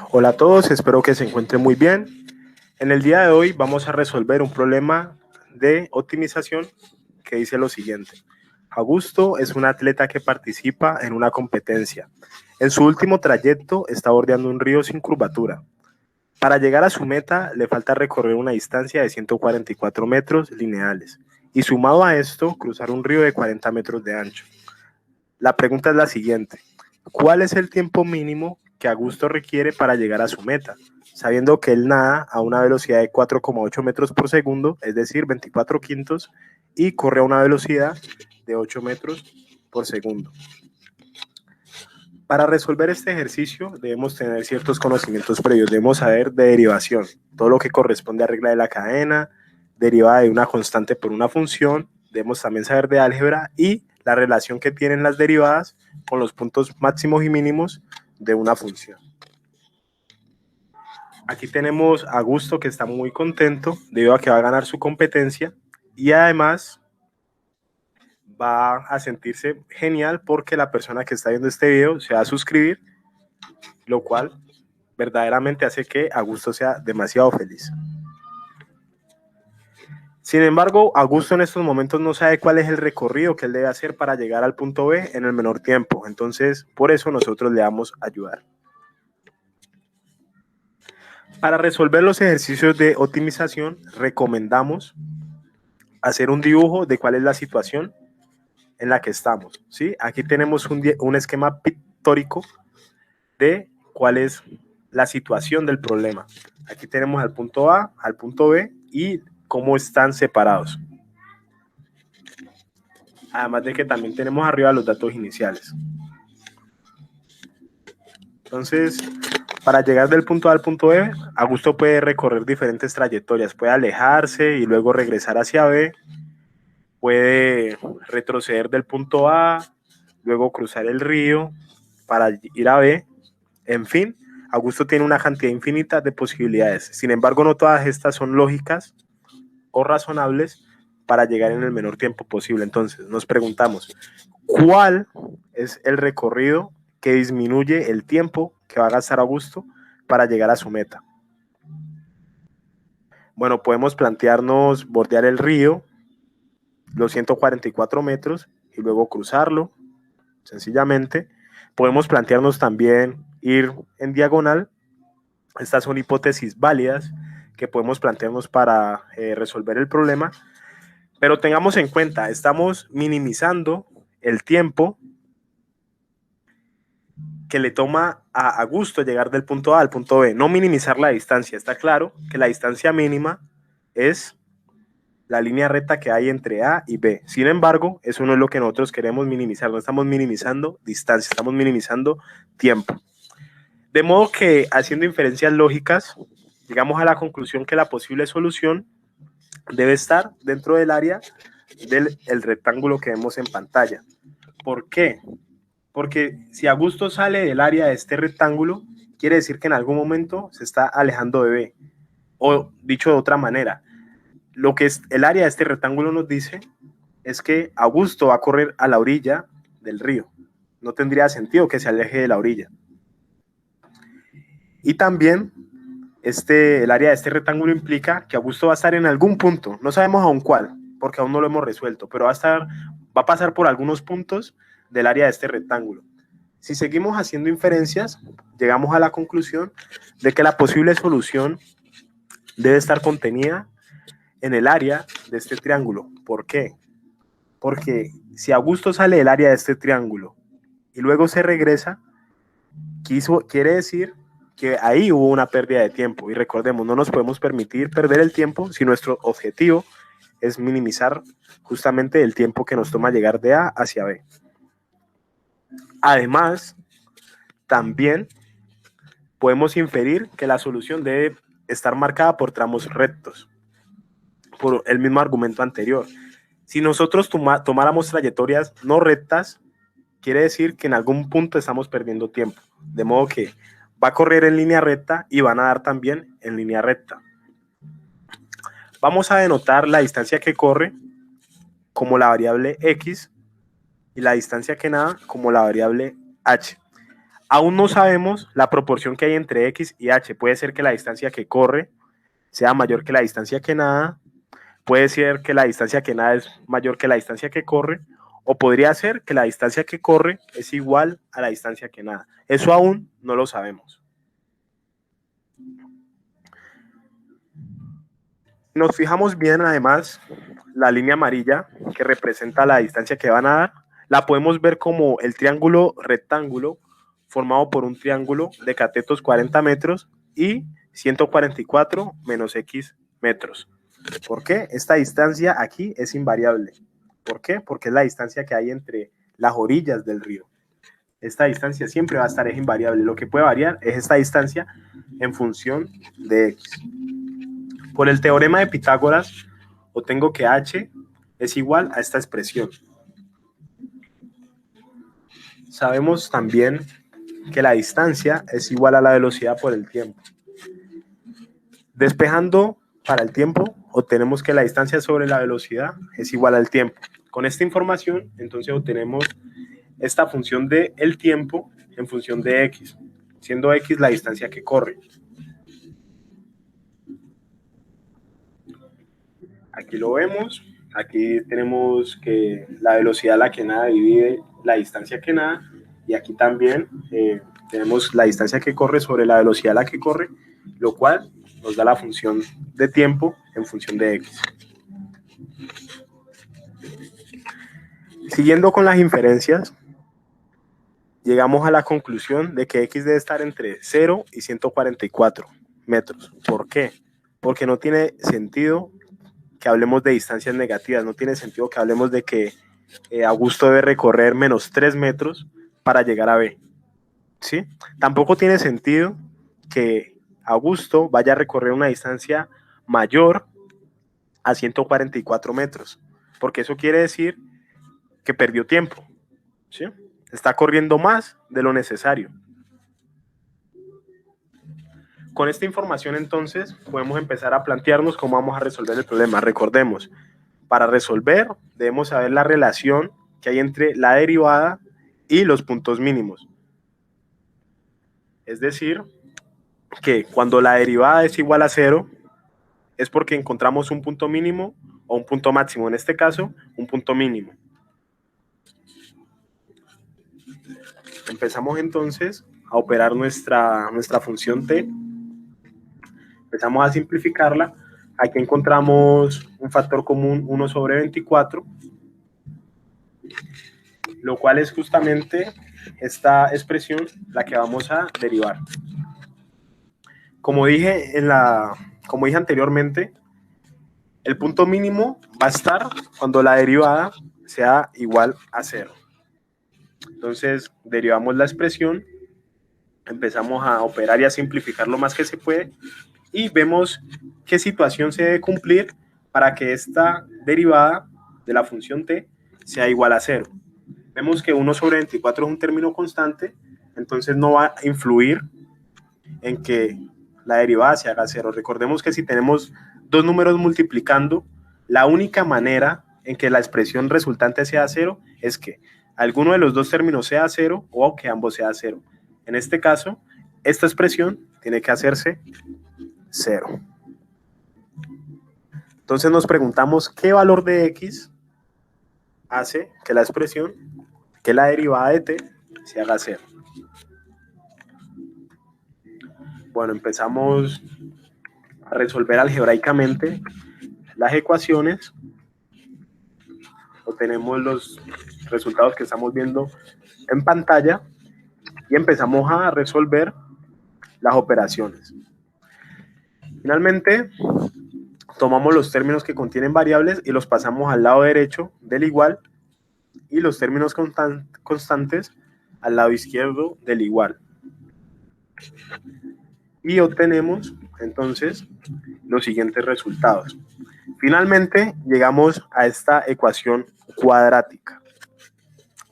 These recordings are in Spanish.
Hola a todos, espero que se encuentren muy bien. En el día de hoy vamos a resolver un problema de optimización que dice lo siguiente. Augusto es un atleta que participa en una competencia. En su último trayecto está bordeando un río sin curvatura. Para llegar a su meta le falta recorrer una distancia de 144 metros lineales y sumado a esto cruzar un río de 40 metros de ancho. La pregunta es la siguiente. ¿Cuál es el tiempo mínimo que Augusto requiere para llegar a su meta? Sabiendo que él nada a una velocidad de 4,8 metros por segundo, es decir, 24 quintos, y corre a una velocidad de 8 metros por segundo. Para resolver este ejercicio debemos tener ciertos conocimientos previos. Debemos saber de derivación, todo lo que corresponde a regla de la cadena, derivada de una constante por una función. Debemos también saber de álgebra y la relación que tienen las derivadas con los puntos máximos y mínimos de una función. Aquí tenemos a Augusto, que está muy contento debido a que va a ganar su competencia y además va a sentirse genial porque la persona que está viendo este video se va a suscribir, lo cual verdaderamente hace que Augusto sea demasiado feliz. Sin embargo, Augusto en estos momentos no sabe cuál es el recorrido que él debe hacer para llegar al punto B en el menor tiempo. Entonces, por eso nosotros le vamos a ayudar. Para resolver los ejercicios de optimización, recomendamos hacer un dibujo de cuál es la situación en la que estamos, ¿sí? Aquí tenemos un esquema pictórico de cuál es la situación del problema. Aquí tenemos al punto A, al punto B y cómo están separados. Además de que también tenemos arriba los datos iniciales. Entonces, para llegar del punto A al punto B, Augusto puede recorrer diferentes trayectorias. Puede alejarse y luego regresar hacia B. Puede retroceder del punto A, luego cruzar el río para ir a B. En fin, Augusto tiene una cantidad infinita de posibilidades. Sin embargo, no todas estas son lógicas o razonables para llegar en el menor tiempo posible. Entonces, nos preguntamos, ¿cuál es el recorrido que disminuye el tiempo que va a gastar Augusto para llegar a su meta? Bueno, podemos plantearnos bordear el río, los 144 metros, y luego cruzarlo, sencillamente. Podemos plantearnos también ir en diagonal. Estas son hipótesis válidas que podemos plantearnos para resolver el problema, pero tengamos en cuenta, estamos minimizando el tiempo que le toma a Augusto llegar del punto A al punto B, no minimizar la distancia. Está claro que la distancia mínima es la línea recta que hay entre A y B. Sin embargo, eso no es lo que nosotros queremos minimizar. No estamos minimizando distancia, estamos minimizando tiempo. De modo que, haciendo inferencias lógicas, llegamos a la conclusión que la posible solución debe estar dentro del área del rectángulo que vemos en pantalla. ¿Por qué? Porque si Augusto sale del área de este rectángulo, quiere decir que en algún momento se está alejando de B. O dicho de otra manera, lo que es el área de este rectángulo nos dice es que Augusto va a correr a la orilla del río. No tendría sentido que se aleje de la orilla. Y también el área de este rectángulo implica que Augusto va a estar en algún punto, no sabemos aún cuál, porque aún no lo hemos resuelto, pero va a pasar por algunos puntos del área de este rectángulo. Si seguimos haciendo inferencias, llegamos a la conclusión de que la posible solución debe estar contenida en el área de este triángulo. ¿Por qué? Porque si Augusto sale del área de este triángulo y luego se regresa, quiere decir que ahí hubo una pérdida de tiempo. Y recordemos, no nos podemos permitir perder el tiempo si nuestro objetivo es minimizar justamente el tiempo que nos toma llegar de A hacia B. Además, también podemos inferir que la solución debe estar marcada por tramos rectos, por el mismo argumento anterior. Si nosotros tomáramos trayectorias no rectas, quiere decir que en algún punto estamos perdiendo tiempo. De modo que va a correr en línea recta y va a nadar también en línea recta. Vamos a denotar la distancia que corre como la variable x y la distancia que nada como la variable h. Aún no sabemos la proporción que hay entre X y H. Puede ser que la distancia que corre sea mayor que la distancia que nada, puede ser que la distancia que nada es mayor que la distancia que corre, o podría ser que la distancia que corre es igual a la distancia que nada. Eso aún no lo sabemos. Nos fijamos bien, además, la línea amarilla que representa la distancia que van a dar, la podemos ver como el triángulo rectángulo formado por un triángulo de catetos 40 metros y 144 menos X metros. ¿Por qué? Esta distancia aquí es invariable. ¿Por qué? Porque es la distancia que hay entre las orillas del río. Esta distancia siempre va a estar, es invariable. Lo que puede variar es esta distancia en función de X. Por el teorema de Pitágoras, obtengo que H es igual a esta expresión. Sabemos también que la distancia es igual a la velocidad por el tiempo. Despejando para el tiempo, obtenemos que la distancia sobre la velocidad es igual al tiempo. Con esta información, entonces obtenemos esta función de el tiempo en función de X, siendo X la distancia que corre. Aquí lo vemos. Aquí tenemos que la velocidad a la que nada divide la distancia que nada, y aquí también tenemos la distancia que corre sobre la velocidad a la que corre, lo cual nos da la función de tiempo en función de X. Siguiendo con las inferencias, llegamos a la conclusión de que X debe estar entre 0 y 144 metros. ¿Por qué? Porque no tiene sentido que hablemos de distancias negativas, no tiene sentido que hablemos de que Augusto debe recorrer menos 3 metros para llegar a B. ¿Sí? Tampoco tiene sentido que Augusto vaya a recorrer una distancia mayor a 144 metros, porque eso quiere decir que perdió tiempo. ¿Sí? Está corriendo más de lo necesario. Con esta información, entonces, podemos empezar a plantearnos cómo vamos a resolver el problema. Recordemos, para resolver debemos saber la relación que hay entre la derivada y los puntos mínimos. Es decir, que cuando la derivada es igual a 0, es porque encontramos un punto mínimo o un punto máximo. En este caso, un punto mínimo. Empezamos entonces a operar nuestra función t. Empezamos a simplificarla. Aquí encontramos un factor común 1 sobre 24, lo cual es justamente esta expresión la que vamos a derivar. Como dije anteriormente, el punto mínimo va a estar cuando la derivada sea igual a 0. Entonces, derivamos la expresión, empezamos a operar y a simplificar lo más que se puede, y vemos qué situación se debe cumplir para que esta derivada de la función t sea igual a 0. Vemos que 1 sobre 24 es un término constante, entonces no va a influir en que la derivada se haga 0. Recordemos que si tenemos dos números multiplicando, la única manera en que la expresión resultante sea 0 es que alguno de los dos términos sea 0 o que ambos sea 0. En este caso, esta expresión tiene que hacerse 0. Entonces nos preguntamos qué valor de X hace que la expresión, que la derivada de t se haga 0. Bueno, empezamos a resolver algebraicamente las ecuaciones. Obtenemos los resultados que estamos viendo en pantalla y empezamos a resolver las operaciones. Finalmente, tomamos los términos que contienen variables y los pasamos al lado derecho del igual, y los términos constantes al lado izquierdo del igual. Y obtenemos entonces los siguientes resultados. Finalmente llegamos a esta ecuación cuadrática.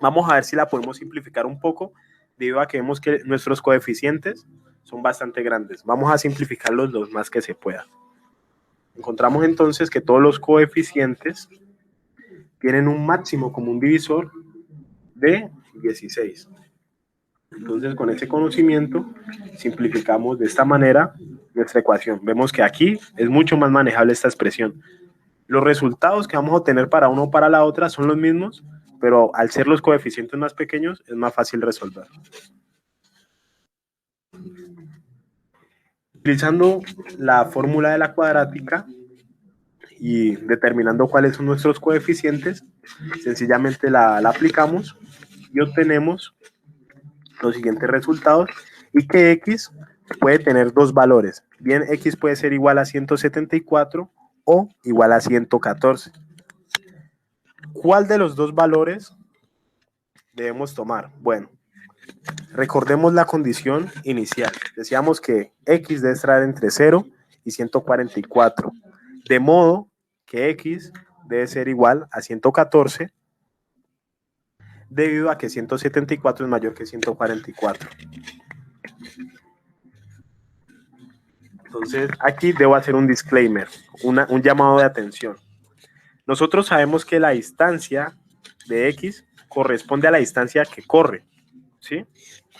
Vamos a ver si la podemos simplificar un poco, debido a que vemos que nuestros coeficientes son bastante grandes. Vamos a simplificarlos lo más que se pueda. Encontramos entonces que todos los coeficientes tienen un máximo común divisor de 16. Entonces, con ese conocimiento, simplificamos de esta manera nuestra ecuación. Vemos que aquí es mucho más manejable esta expresión. Los resultados que vamos a obtener para uno o para la otra son los mismos, pero al ser los coeficientes más pequeños, es más fácil resolver. Utilizando la fórmula de la cuadrática y determinando cuáles son nuestros coeficientes, sencillamente la aplicamos y obtenemos los siguientes resultados, y que x puede tener dos valores. Bien, x puede ser igual a 174 o igual a 114. ¿Cuál de los dos valores debemos tomar? Bueno, recordemos la condición inicial. Decíamos que x debe estar entre 0 y 144, de modo que x debe ser igual a 114, debido a que 174 es mayor que 144. Entonces, aquí debo hacer un disclaimer, un llamado de atención. Nosotros sabemos que la distancia de x corresponde a la distancia que corre, ¿sí?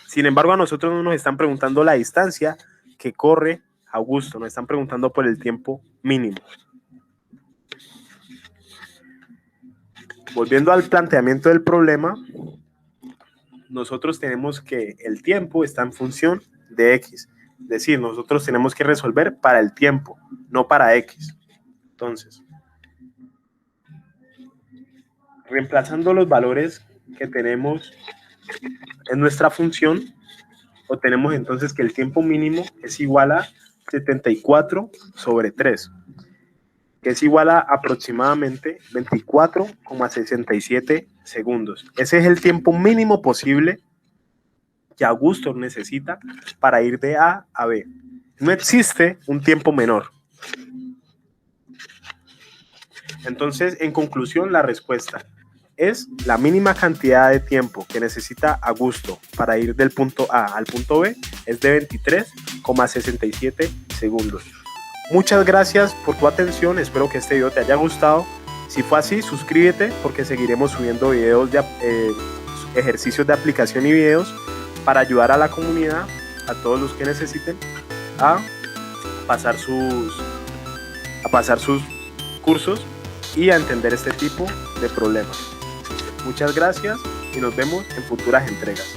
Sin embargo, a nosotros no nos están preguntando la distancia que corre Augusto, nos están preguntando por el tiempo mínimo. Volviendo al planteamiento del problema, nosotros tenemos que el tiempo está en función de x. Es decir, nosotros tenemos que resolver para el tiempo, no para x. Entonces, reemplazando los valores que tenemos en nuestra función, obtenemos entonces que el tiempo mínimo es igual a 74 sobre 3, que es igual a aproximadamente 24,67 segundos. Ese es el tiempo mínimo posible que Augusto necesita para ir de A a B. No existe un tiempo menor. Entonces, en conclusión, la respuesta es la mínima cantidad de tiempo que necesita Augusto para ir del punto A al punto B es de 23,67 segundos. Muchas gracias por tu atención, espero que este video te haya gustado. Si fue así, suscríbete porque seguiremos subiendo videos de ejercicios de aplicación y videos para ayudar a la comunidad, a todos los que necesiten, a pasar sus cursos y a entender este tipo de problemas. Muchas gracias y nos vemos en futuras entregas.